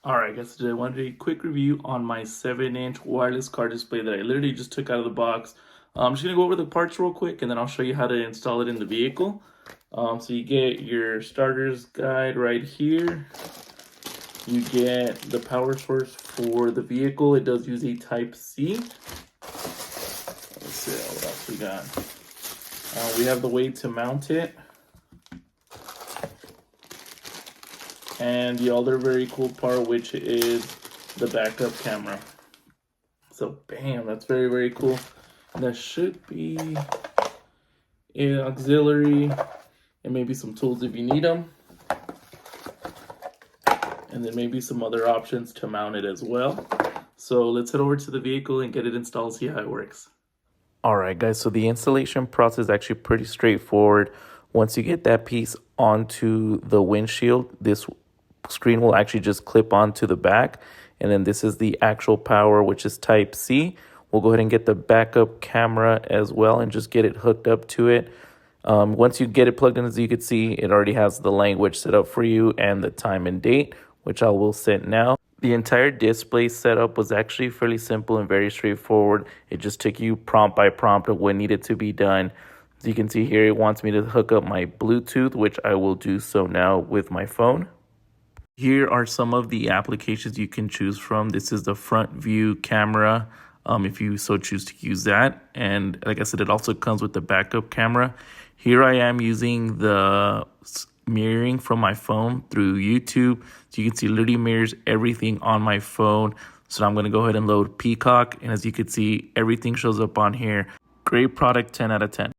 Alright guys, today I wanted to do a quick review on my 7-inch wireless car display that I literally just took out of the box. I'm just going to go over the parts real quick and then I'll show you how to install it in the vehicle. So you get your starter's guide right here. You get the power source for the vehicle. It does use a Type-C. Let's see what else we got. We have the way to mount it. And the other very cool part, which is the backup camera. So bam, that's very cool. That should be an auxiliary and maybe some tools if you need them. And then maybe some other options to mount it as well. So let's head over to the vehicle and get it installed, see how it works. Alright guys, so the installation process is actually pretty straightforward. Once you get that piece onto the windshield, this screen will actually just clip onto the back, and then this is the actual power, which is Type-C. We'll go ahead and get the backup camera as well and just get it hooked up to it. Once you get it plugged in, as you can see, it already has the language set up for you and the time and date, which I will set now. The entire display setup was actually fairly simple and very straightforward. It just took you prompt by prompt of what needed to be done. As you can see here, it wants me to hook up my Bluetooth, which I will do so now with my phone. Here are some of the applications you can choose from. This is the front view camera, if you so choose to use that. And like I said, it also comes with the backup camera. Here I am using the mirroring from my phone through YouTube. So you can see it literally mirrors everything on my phone. So I'm going to go ahead and load Peacock. And as you can see, everything shows up on here. Great product, 10 out of 10.